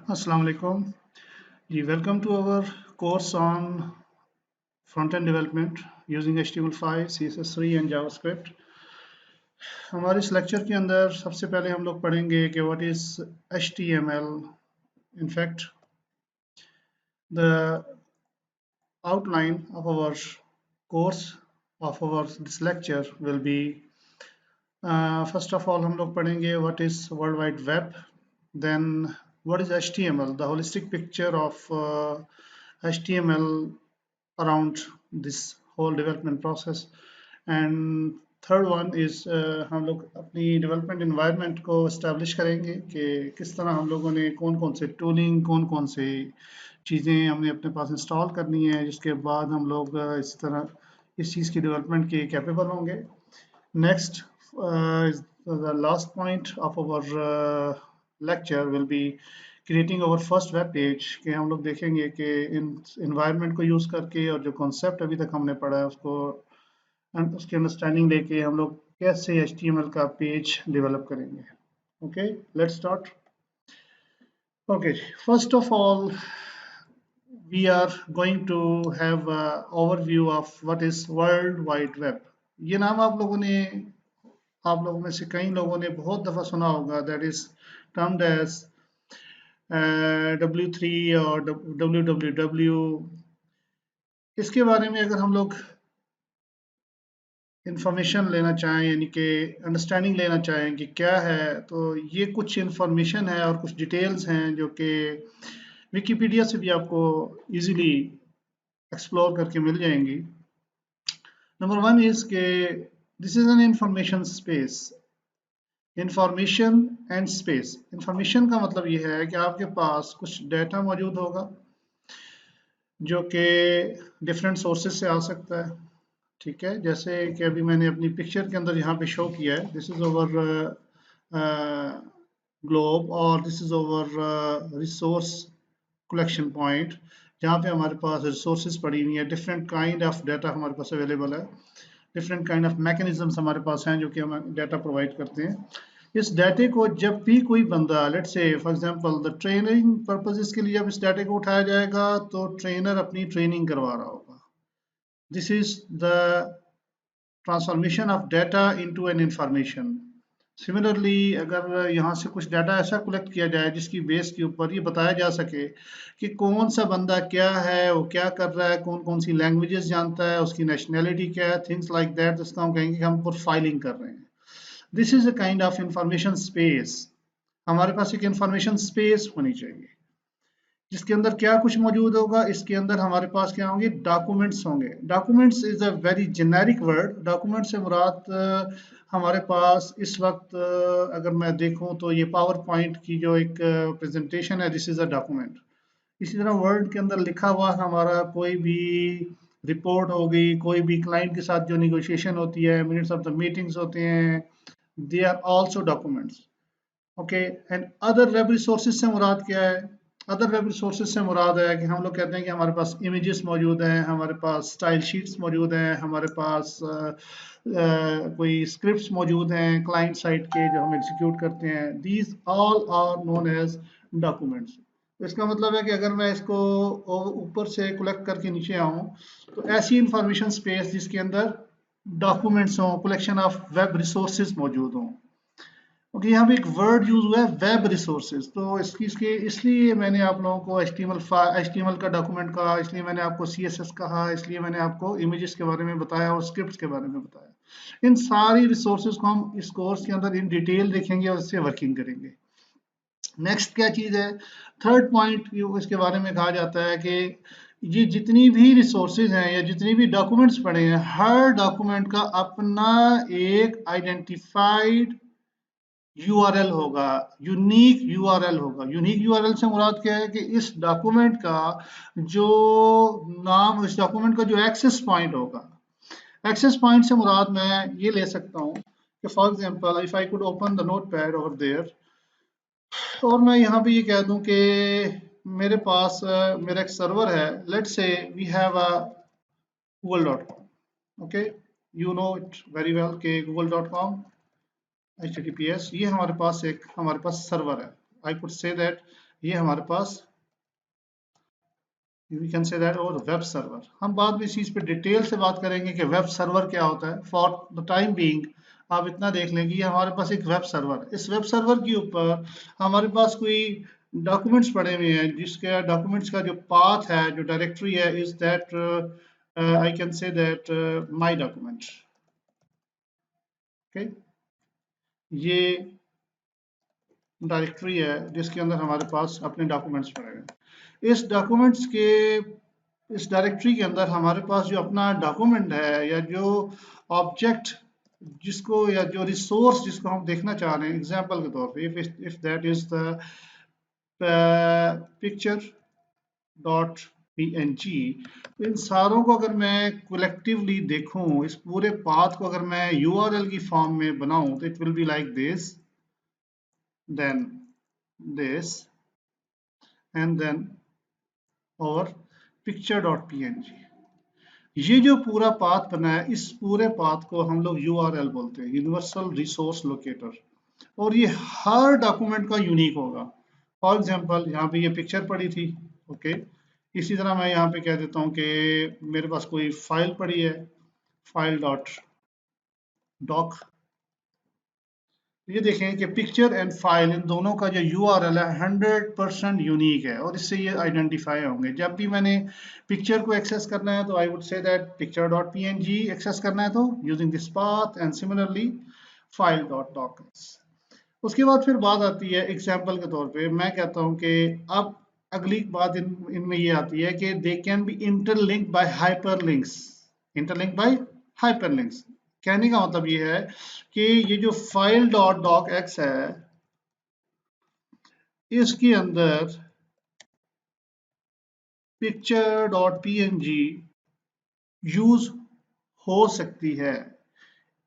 Assalamu alaikum. Ji welcome to our course on front-end development using HTML5, CSS3 and JavaScript. हमारे इस lecture के अंदर सबसे पहले हम लोग पढ़ेंगे कि what is HTML. In fact, the outline of our course of our this lecture will be first of all हम लोग पढ़ेंगे what is World Wide Web, then what is HTML, the holistic picture of HTML around this whole development process, and third one is हम लोग अपनी development environment को establish करेंगे कि किस तरह हम लोगों ने कौन कौन से टूलिंग कौन कौन से चीज़ें हमने अपने पास इंस्टॉल करनी है, जिसके बाद हम लोग इस तरह इस चीज़ की डेवलपमेंट के कैपेबल होंगे. Next is the last point of our lecture will be creating our first web page कि हम लोग देखेंगे कि इन environment को यूज़ करके और जो concept अभी तक हमने पढ़ा है उसको उसकी अंडरस्टैंडिंग लेके हम लोग कैसे HTML का पेज डेवलप करेंगे. Okay, let's start. Okay, first of all we are going to have an overview of what is World Wide Web. ये नाम आप लोगों में से कई लोगों ने बहुत दफ़ा सुना होगा. That is termed as W3 और WWW. इसके बारे में अगर हम लोग इंफॉर्मेशन लेना चाहें, यानी कि अंडरस्टैंडिंग लेना चाहें कि क्या है, तो ये कुछ इंफॉर्मेशन है और कुछ डिटेल्स हैं जो कि विकिपीडिया से भी आपको इजीली एक्सप्लोर करके मिल जाएंगी. नंबर वन इज़ के this is an information space. Information and space. Information का मतलब ये है कि आपके पास कुछ डेटा मौजूद होगा जो कि डिफरेंट सोर्सेज से आ सकता है. ठीक है, जैसे कि अभी मैंने अपनी पिक्चर के अंदर यहाँ पे शो किया है. दिस इज ओवर ग्लोब और this is over resource collection point, जहाँ पे हमारे पास रिसोर्सेज पड़ी हुई है. डिफरेंट काइंड ऑफ डाटा हमारे पास अवेलेबल है. डिफरेंट काइंड ऑफ मैकेनिज्म्स हमारे पास हैं जो कि हमें डाटा प्रोवाइड करते हैं. इस डाटे को जब भी कोई बंदा, let's say for example the training purposes के लिए जब इस डाटे को उठाया जाएगा तो ट्रेनर अपनी ट्रेनिंग करवा रहा होगा. This is the transformation of data into an information. Similarly अगर यहाँ से कुछ डाटा ऐसा कलेक्ट किया जाए जिसकी बेस के ऊपर ये बताया जा सके कि कौन सा बंदा क्या है, वो क्या कर रहा है, कौन कौन सी लैंग्वेजेस जानता है, उसकी नेशनैलिटी क्या है, थिंग्स लाइक दैट, जिसका हम कहेंगे कि हम प्रोफाइलिंग कर रहे हैं. This is a kind of information space. हमारे पास एक इंफॉर्मेशन स्पेस होनी चाहिए जिसके अंदर क्या कुछ मौजूद होगा. इसके अंदर हमारे पास क्या होंगे, डॉक्यूमेंट्स होंगे. Documents is a very generic word. Document से मुराद हमारे पास इस वक्त अगर मैं देखूं तो ये पावर पॉइंट की जो एक प्रेजेंटेशन है, दिस इज अ डॉक्यूमेंट. इसी तरह वर्ड के अंदर लिखा हुआ हमारा कोई भी रिपोर्ट होगी, कोई भी क्लाइंट के साथ जो निगोशिएशन होती है, मिनट्स ऑफ द मीटिंग्स होते हैं, they are also documents. Okay, and other web resources से मुराद क्या है? अदर वेब रिसोर्सेज से मुराद है कि हम लोग कहते हैं कि हमारे पास इमेजेस मौजूद हैं, हमारे पास स्टाइल शीट्स मौजूद हैं, हमारे पास कोई स्क्रिप्ट्स मौजूद हैं क्लाइंट साइड के जो हम एग्जीक्यूट करते हैं. These all are known as documents. इसका मतलब है कि अगर मैं इसको ऊपर से कलेक्ट करके नीचे आऊँ तो ऐसी इंफॉर्मेशन स्पेस जिसके अंदर डॉक्यूमेंट्स हों, कलेक्शन ऑफ वेब रिसोर्सेज मौजूद हों. ओके, यहाँ पे एक वर्ड यूज हुआ है वेब रिसोर्सेज. तो इसके इसलिए मैंने आप लोगों को HTML का डॉक्यूमेंट कहा, इसलिए मैंने आपको CSS कहा, इसलिए मैंने आपको इमेजेस के बारे में बताया और स्क्रिप्ट्स के बारे में बताया. इन सारी रिसोर्सेज को हम इस कोर्स के अंदर इन डिटेल देखेंगे और इससे वर्किंग करेंगे. नेक्स्ट क्या चीज़ है, थर्ड पॉइंट इसके बारे में कहा जाता है कि ये जितनी भी रिसोर्सेज हैं या जितनी भी डॉक्यूमेंट्स पड़े हैं, हर डॉक्यूमेंट का अपना एक आइडेंटिफाइड URL होगा, यूनिक URL होगा. यूनिक URL से मुराद क्या है कि इस डॉक्यूमेंट का जो नाम, इस डॉक्यूमेंट का जो एक्सेस पॉइंट होगा. एक्सेस पॉइंट से मुराद मैं ये ले सकता हूँ कि for example if I could open the notepad over there और मैं यहाँ पे ये कह दूँ कि मेरे पास मेरा एक सर्वर है. Let's say we have a google.com. Okay, you know it very well कि google.com HTTPS ये हमारे पास सर्वर है. I could say that ये हमारे पास वी कैन से दैट और वेब सर्वर। हम बाद में इस चीज़ पे डिटेल से बात करेंगे कि वेब सर्वर क्या होता है। फॉर द टाइम बीइंग आप इतना देख लें कि ये हमारे पास एक वेब सर्वर है। इस वेब सर्वर के ऊपर हमारे पास कोई डॉक्यूमेंट्स पड़े हुए हैं, जिसके डॉक्यूमेंट्स का जो पाथ है, जो डायरेक्टरी है, is that I can say that my document. Okay, ये डायरेक्टरी है जिसके अंदर हमारे पास अपने डॉक्यूमेंट्स पड़े हुए हैं। इस डायरेक्टरी के अंदर हमारे पास जो अपना डॉक्यूमेंट है, या जो ऑब्जेक्ट जिसको, या जो रिसोर्स जिसको हम देखना चाह रहे हैं, एग्जांपल के तौर पे if that is the picture dot png, तो इन सारों को अगर मैं कलेक्टिवली देखूं, इस पूरे पाथ को अगर मैं URL की फॉर्म में बनाऊं, तो it will be like this, then this, and then और picture.png। ये जो पूरा पाथ बना है, इस पूरे पाथ को हम लोग URL बोलते हैं, यूनिवर्सल रिसोर्स लोकेटर। और ये हर डॉक्यूमेंट का यूनिक होगा। फॉर एग्जांपल यहाँ पे ये पिक्चर पड़ी थी, ओके, इसी तरह मैं यहाँ पे कह देता हूँ कि मेरे पास कोई फाइल पड़ी है, फाइल डॉट डॉक। ये देखें कि पिक्चर एंड फाइल, इन दोनों का जो URL है 100% यूनिक है, और इससे ये आइडेंटिफाई होंगे। जब भी मैंने पिक्चर को एक्सेस करना है, तो I would say that picture dot png access करना है तो using this path, and similarly file dot doc. उसके बाद फिर बात आती है एग्जाम्पल के तौर पे, मैं कहता हूँ कि अब अगली बात इनमें ये आती है कि they can be interlinked by hyperlinks. Interlink by hyperlinks कहने का मतलब ये है कि ये जो फाइल डॉट डॉक एक्स है, इसके अंदर पिक्चर डॉट png यूज हो सकती है।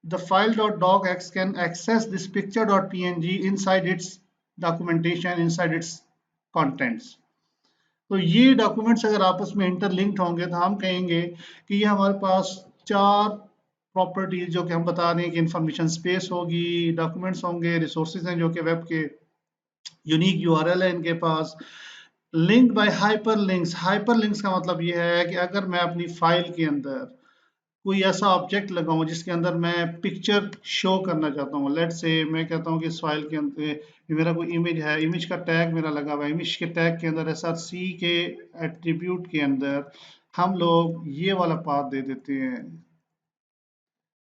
The file.docx can access this picture.png inside its documentation, inside its contents. तो ये डॉक्यूमेंट्स अगर आपस में इंटरलिंक्ड होंगे, तो हम कहेंगे कि ये हमारे पास चार प्रॉपर्टीज जो कि हम बता रहे हैं कि इंफॉर्मेशन स्पेस होगी, डॉक्यूमेंट्स होंगे, रिसोर्सेज हैं जो कि वेब के यूनिक URL है इनके पास, लिंक्ड बाय हाइपरलिंक्स। हाइपरलिंक्स का मतलब ये है कि अगर मैं अपनी फाइल के अंदर कोई ऐसा ऑब्जेक्ट लगाऊं जिसके अंदर मैं पिक्चर शो करना चाहता हूँ, लेट से मैं कहता हूँ कि इस फाइल के अंदर मेरा कोई इमेज है, इमेज का टैग मेरा लगा हुआ है, इमेज के टैग के अंदर src के एट्रीब्यूट के अंदर हम लोग ये वाला पाथ दे देते हैं।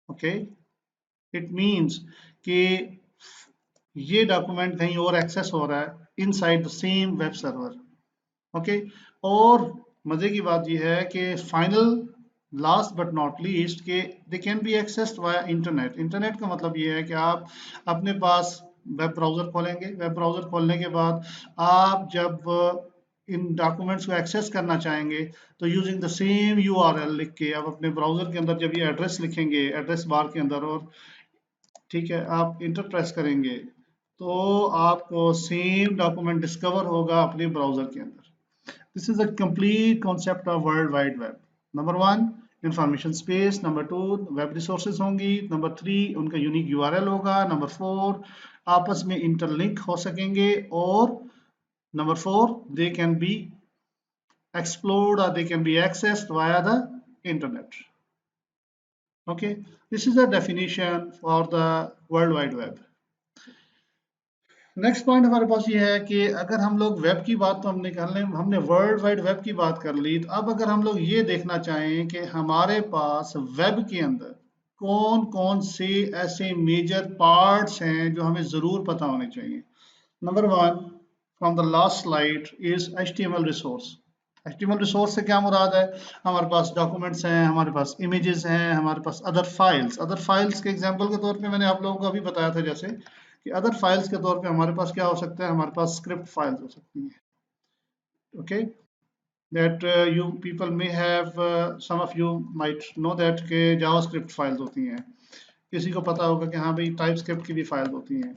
ओके, इट मींस कि ये डॉक्यूमेंट कहीं और एक्सेस हो रहा है inside the same web server. Okay, और मजे की बात यह है कि final last but not least के they can be accessed via internet. Internet का मतलब ये है कि आप अपने पास वेब ब्राउज़र खोलेंगे, वेब ब्राउज़र खोलने के बाद आप जब इन डॉक्यूमेंट्स को एक्सेस करना चाहेंगे, तो यूजिंग द सेम URL लिख के आप अपने ब्राउज़र के अंदर जब ये एड्रेस लिखेंगे एड्रेस बार के अंदर, और ठीक है आप इंटर प्रेस करेंगे, तो आपको सेम डॉक्यूमेंट डिस्कवर होगा अपने ब्राउज़र के अंदर। This is a complete concept of World Wide Web. Number one, information space. Number two, web resources होंगी. Number three, उनका unique URL होगा. Number four, आपस में interlink हो सकेंगे. और number four, they can be explored or they can be accessed via the internet. Okay, this is the definition for the World Wide Web. Next point हमारे पास ये है कि अगर हम लोग वेब की बात तो हमने कर ली, हमने वर्ल्ड वाइड वेब की बात कर ली, तो अब अगर हम लोग ये देखना चाहें कि हमारे पास वेब के अंदर कौन कौन से ऐसे मेजर पार्ट्स हैं जो हमें ज़रूर पता होने चाहिए। Number one from the last slide is HTML resource. HTML resource से क्या मुराद है? हमारे पास डॉक्यूमेंट्स हैं, हमारे पास इमेजेस हैं, हमारे पास अदर फाइल्स। अदर फाइल्स के एग्जांपल के तौर पे मैंने आप लोगों को अभी बताया था जैसे कि अदर फाइल्स के तौर पे हमारे पास क्या हो सकता है, हमारे पास स्क्रिप्ट फाइल्स हो सकती हैं। Okay, that you people may have, some of you might know that के जावास्क्रिप्ट फाइल्स होती हैं। किसी को पता होगा कि हाँ भाई टाइप स्क्रिप्ट की भी फाइल्स होती हैं।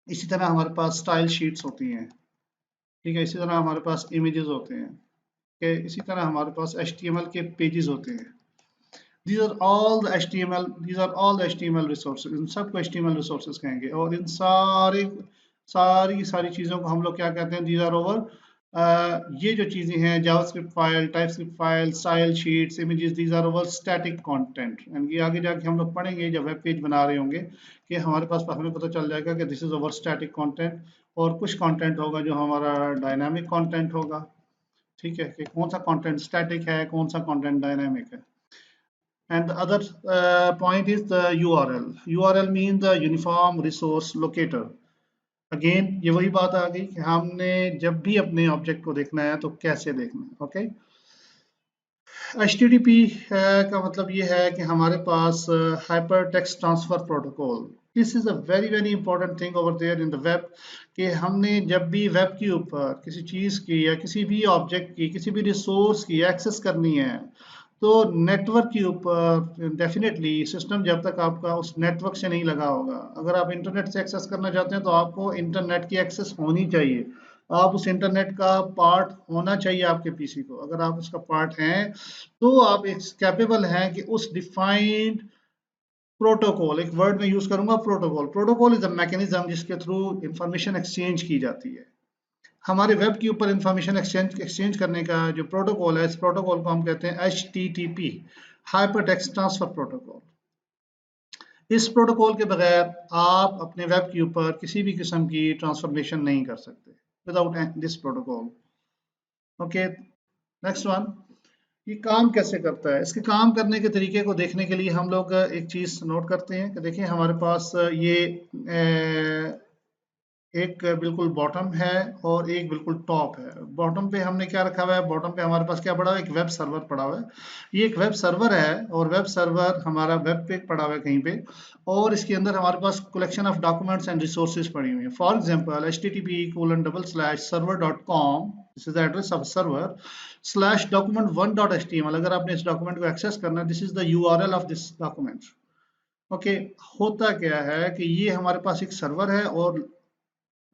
इसी तरह हमारे पास स्टाइल शीट्स होती हैं, ठीक है। इसी तरह हमारे पास इमेजेस होते हैं, ठीक है। इसी तरह हमारे पास HTML के पेजेस होते हैं। These are all the HTML, these are all the HTML resources। इन सबको HTML resources कहेंगे, और इन सारे सारी सारी चीज़ों को हम लोग क्या कहते हैं, दीज आर ओवर, ये जो चीज़ें हैं JavaScript file, TypeScript file, style sheets, images, these are over static content. And ये आगे जाके हम लोग पढ़ेंगे जब वेब पेज बना रहे होंगे कि हमारे पास हमें पता चल जाएगा कि this is over static content, और कुछ कंटेंट होगा जो हमारा डायनामिक कंटेंट होगा। ठीक है, कि कौन सा कंटेंट स्टैटिक है, कौन सा कंटेंट डायनामिक है। And the other point is the URL. URL means the Uniform Resource Locator. Again ये वही बात आ गई कि हमने जब भी अपने ऑब्जेक्ट को देखना है तो कैसे देखना है। ओके, HTTP का मतलब ये है कि हमारे पास hyper text transfer protocol, this is a very very important thing over there in the web, कि हमने जब भी वेब के ऊपर किसी चीज़ की या किसी भी ऑब्जेक्ट की, किसी भी रिसोर्स की एक्सेस करनी है, तो नेटवर्क के ऊपर डेफिनेटली सिस्टम जब तक आपका उस नेटवर्क से नहीं लगा होगा, अगर आप इंटरनेट से एक्सेस करना चाहते हैं तो आपको इंटरनेट की एक्सेस होनी चाहिए, आप उस इंटरनेट का पार्ट होना चाहिए आपके पीसी को। अगर आप उसका पार्ट हैं तो आप एक कैपेबल हैं कि उस डिफाइंड प्रोटोकॉल, एक वर्ड में यूज करूंगा protocol, protocol is a mechanism जिसके थ्रू इंफॉर्मेशन एक्सचेंज की जाती है। हमारे वेब के ऊपर इंफॉर्मेशन एक्सचेंज करने का जो प्रोटोकॉल है, इस प्रोटोकॉल को हम कहते हैं HTTP, hyper text transfer protocol. इस प्रोटोकॉल के बगैर आप अपने वेब के ऊपर किसी भी किस्म की ट्रांसफॉर्मेशन नहीं कर सकते without this protocol. Okay, next one, ये काम कैसे करता है? इसके काम करने के तरीके को देखने के लिए हम लोग एक चीज नोट करते हैं कि देखिए हमारे पास ये एक बिल्कुल बॉटम है और एक बिल्कुल टॉप है। बॉटम पे हमने क्या रखा हुआ है? बॉटम पे हमारे पास क्या पड़ा हुआ है? एक वेब सर्वर पड़ा हुआ है। ये एक वेब सर्वर है और वेब सर्वर हमारा वेब पे पड़ा हुआ है कहीं पे, और इसके अंदर हमारे पास collection of documents and resources पड़ी हुई है। For example http://server.com, this is the address of server, /document1.html। अगर आपने इस डॉक्यूमेंट को एक्सेस करना है, this is the URL of this document. Okay, होता क्या है कि ये हमारे पास एक सर्वर है और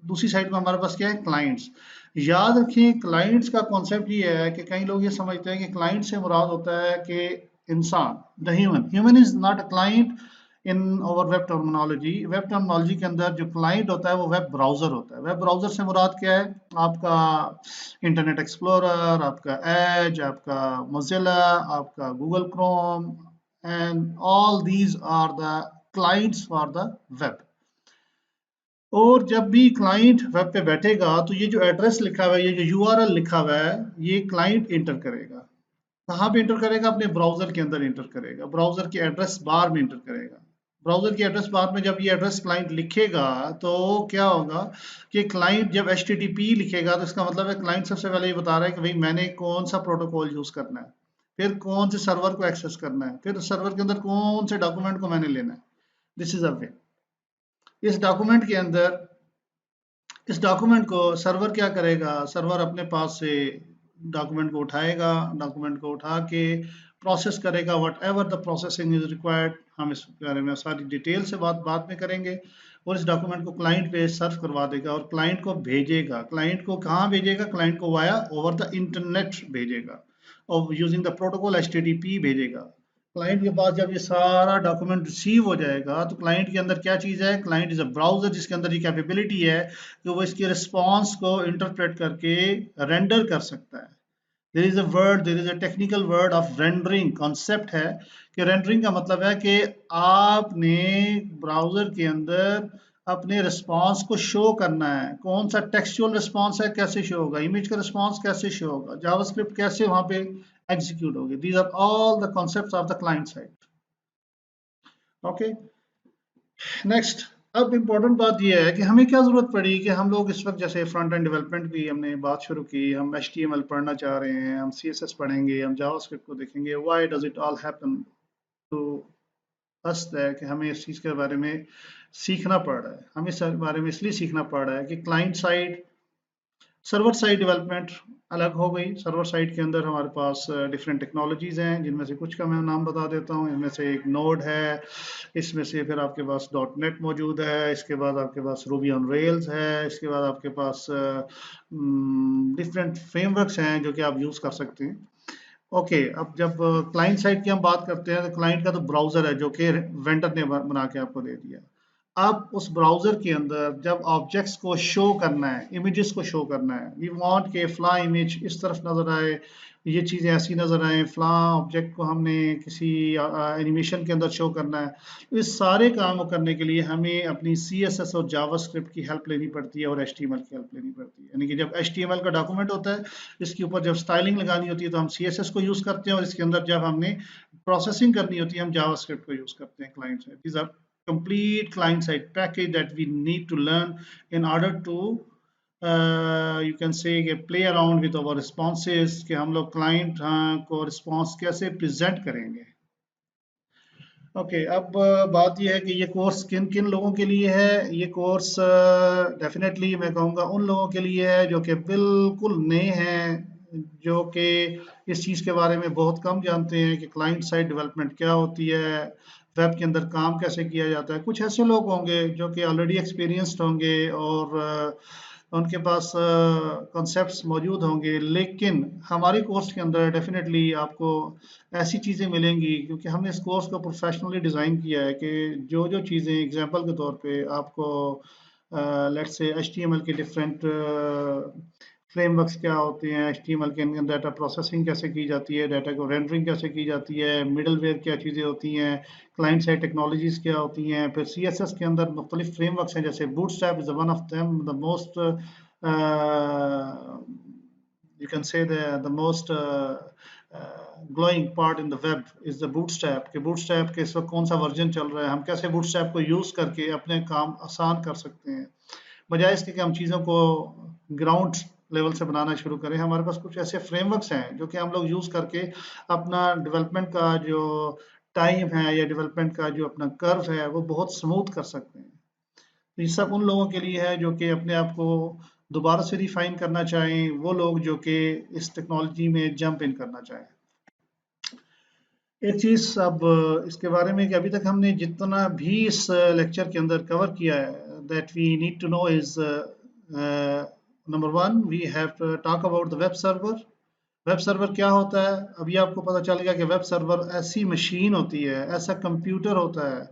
दूसरी साइड में हमारे पास क्या है? क्लाइंट्स। याद रखिए क्लाइंट्स का कॉन्सेप्ट ये है कि कई लोग ये समझते हैं कि क्लाइंट से मुराद होता है कि इंसान, the human is not a client in our web terminology. Web terminology के अंदर जो क्लाइंट होता है वो वेब ब्राउजर होता है। वेब ब्राउजर से मुराद क्या है? आपका इंटरनेट एक्सप्लोरर, आपका एज, आपका मोजिला, आपका Google Chrome, and all these are the clients for the web. और जब भी क्लाइंट वेब पे बैठेगा तो ये जो एड्रेस लिखा हुआ है, ये जो URL लिखा हुआ है, ये क्लाइंट इंटर करेगा। कहाँ पे इंटर करेगा? अपने ब्राउजर के अंदर इंटर करेगा, ब्राउजर की एड्रेस बार में इंटर करेगा। ब्राउजर की एड्रेस बार में जब ये एड्रेस क्लाइंट लिखेगा तो क्या होगा कि क्लाइंट जब HTTP लिखेगा तो इसका मतलब है क्लाइंट सबसे पहले ये बता रहा है कि भाई मैंने कौन सा प्रोटोकॉल यूज करना है, फिर कौन से सर्वर को एक्सेस करना है, फिर सर्वर के अंदर कौन से डॉक्यूमेंट को मैंने लेना है। दिस इज अ वे। इस डॉक्यूमेंट के अंदर, इस डॉक्यूमेंट को सर्वर क्या करेगा? सर्वर अपने पास से डॉक्यूमेंट को उठाएगा, डॉक्यूमेंट को उठा के प्रोसेस करेगा, what ever the processing is required. हम इस बारे में सारी डिटेल से बात बाद में करेंगे। और इस डॉक्यूमेंट को क्लाइंट पे सर्व करवा देगा और क्लाइंट को भेजेगा। क्लाइंट को कहाँ भेजेगा? क्लाइंट को वाया ओवर द इंटरनेट भेजेगा और यूजिंग द प्रोटोकॉल HTTP भेजेगा। क्लाइंट के पास जब ये सारा डॉक्यूमेंट रिसीव हो जाएगा तो क्लाइंट के अंदर क्या चीज़ है? क्लाइंट इज अ ब्राउजर जिसके अंदर ये कैपेबिलिटी है कि वो इसके रिस्पॉन्स को इंटरप्रेट करके रेंडर कर सकता है। There is a technical word of rendering concept है कि रेंडरिंग का मतलब है कि आपने ब्राउजर के अंदर अपने रिस्पॉन्स को शो करना है। कौन सा टेक्सचुअल रिस्पॉन्स है, कैसे शो होगा, इमेज का रिस्पॉन्स कैसे शो होगा, जावास्क्रिप्ट कैसे वहां पे एग्जीक्यूट होगी। These are all the concepts of the client side. Okay, next. अब इम्पोर्टेंट बात यह है कि हमें क्या जरूरत पड़ी कि हम लोग इस वक्त जैसे फ्रंट एंड डेवलपमेंट की हमने बात शुरू की, हम HTML पढ़ना चाह रहे हैं, हम CSS पढ़ेंगे, हम जावास्क्रिप्ट को देखेंगे। Why does it all happen to us that कि हमें इस चीज़ के बारे में सीखना पड़ रहा है। हमें इस बारे में इसलिए सीखना पड़ रहा है कि client side, server side development अलग हो गई। सर्वर साइड के अंदर हमारे पास डिफरेंट टेक्नोलॉजीज हैं, जिनमें से कुछ का मैं नाम बता देता हूँ। इनमें से एक नोड है, इसमें से फिर आपके पास .NET मौजूद है, इसके बाद आपके पास रूबी ऑन रेल्स है, इसके बाद आपके पास डिफरेंट फ्रेमवर्क्स हैं जो कि आप यूज़ कर सकते हैं। ओके, अब जब क्लाइंट साइड की हम बात करते हैं तो क्लाइंट का तो ब्राउज़र है जो कि वेंडर ने बना के आपको दे दिया। अब उस ब्राउजर के अंदर जब ऑब्जेक्ट्स को शो करना है, इमेजेस को शो करना है, वी वांट के फ्ला इमेज इस तरफ नजर आए, ये चीज़ें ऐसी नजर आए, फ्ला ऑब्जेक्ट को हमने किसी एनिमेशन के अंदर शो करना है। तो इस सारे काम को करने के लिए हमें अपनी CSS और जावास्क्रिप्ट की हेल्प लेनी पड़ती है और HTML की हेल्प लेनी पड़ती है। यानी कि जब HTML का डॉक्यूमेंट होता है, इसके ऊपर जब स्टाइलिंग लगानी होती है तो हम CSS को यूज़ करते हैं, और इसके अंदर जब हमने प्रोसेसिंग करनी होती है हम जावास्क्रिप्ट को यूज़ करते हैं client side. These are complete client side package that we need to learn in order to you can say play around with our responses कि हम लोग client को response कैसे present करेंगे। ओके अब बात यह है कि ये कोर्स किन किन लोगों के लिए है। ये कोर्स डेफिनेटली मैं कहूँगा उन लोगों के लिए है जो कि बिल्कुल नए हैं, जो कि इस चीज़ के बारे में बहुत कम जानते हैं कि क्लाइंट साइड डेवलपमेंट क्या होती है, वेब के अंदर काम कैसे किया जाता है। कुछ ऐसे लोग होंगे जो कि ऑलरेडी एक्सपीरियंस्ड होंगे और उनके पास कॉन्सेप्ट्स मौजूद होंगे, लेकिन हमारे कोर्स के अंदर डेफिनेटली आपको ऐसी चीज़ें मिलेंगी, क्योंकि हमने इस कोर्स को प्रोफेशनली डिज़ाइन किया है कि जो जो चीज़ें एग्जांपल के तौर पे आपको लेट्स से HTML के डिफरेंट फ्रेमवर्क्स क्या होते हैं, HTML के अंदर डाटा प्रोसेसिंग कैसे की जाती है, डाटा को रेंडरिंग कैसे की जाती है, मिडलवेयर क्या चीज़ें होती हैं, क्लाइंट साइड टेक्नोलॉजीज़ क्या होती हैं, फिर CSS के अंदर मुख्तलिफ फ्रेमवर्क्स हैं जैसे bootstrap is one of them, the most you can say the most glowing part in the web is the bootstrap कि bootstrap के इस वक्त कौन सा वर्जन चल रहा है, हम कैसे bootstrap को यूज़ करके अपने काम आसान कर सकते हैं, बजाय इसके कि हम चीज़ों को ग्राउंड लेवल से बनाना शुरू करें। हमारे पास कुछ ऐसे फ्रेमवर्क्स हैं जो कि हम लोग यूज़ करके अपना डेवलपमेंट का जो टाइम है या डेवलपमेंट का जो अपना कर्व है वो बहुत स्मूथ कर सकते हैं। तो ये सब उन लोगों के लिए है जो कि अपने आप को दोबारा से रिफाइन करना चाहें, वो लोग जो कि इस टेक्नोलॉजी में जंप इन करना चाहें। एक चीज़ अब इसके बारे में कि अभी तक हमने जितना भी इस लेक्चर के अंदर कवर किया है, that we need to know is number one, we have to talk about the web server. Web server क्या होता है? अभी आपको पता चल गया कि वेब सर्वर ऐसी मशीन होती है, ऐसा कंप्यूटर होता है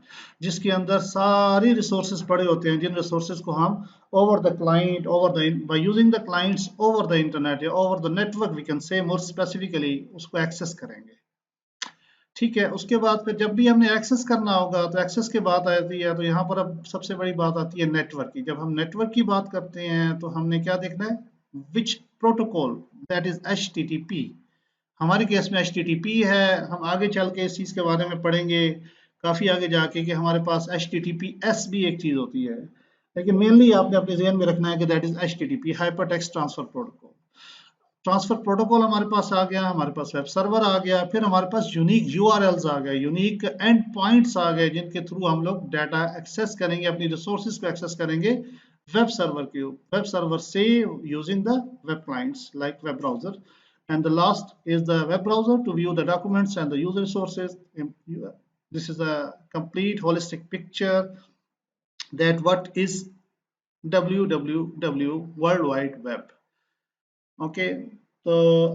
जिसके अंदर सारी रिसोर्सेज पड़े होते हैं, जिन रिसोर्सेज को हम over the client, over the by using the clients over the internet या over the network, we can say more specifically उसको एक्सेस करेंगे। ठीक है, उसके बाद फिर जब भी हमने एक्सेस करना होगा तो एक्सेस की बात आती है, तो यहाँ पर अब सबसे बड़ी बात आती है नेटवर्क की। जब हम नेटवर्क की बात करते हैं तो हमने क्या देखना है, विच प्रोटोकॉल, दैट इज HTTP। हमारे केस में HTTP है, हम आगे चल के इस चीज़ के बारे में पढ़ेंगे काफ़ी आगे जाके कि हमारे पास HTTPS भी एक चीज़ होती है, लेकिन मेनली आपने अपने जहन में रखना है कि that is HTTP, hyper text transfer protocol. Transfer protocol हमारे पास आ गया, हमारे पास वेब सर्वर आ गया, फिर हमारे पास यूनिक URLs आ गए, यूनिक एंड पॉइंट्स आ गए जिनके थ्रू हम लोग डाटा एक्सेस करेंगे, अपनी रिसोर्सेज को एक्सेस करेंगे वेब सर्वर के, वेब सर्वर से using the web clients like web browser. And the last is the web browser to view the documents and the user resources. This is a complete holistic picture that what is www World Wide Web. Okay, तो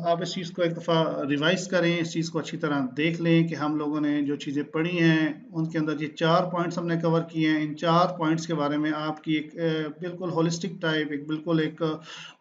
आप इस चीज़ को एक दफ़ा revise करें, इस चीज़ को अच्छी तरह देख लें कि हम लोगों ने जो चीज़ें पढ़ी हैं उनके अंदर ये 4 पॉइंट्स हमने कवर किए हैं। इन 4 पॉइंट्स के बारे में आपकी एक बिल्कुल होलिस्टिक टाइप, एक बिल्कुल एक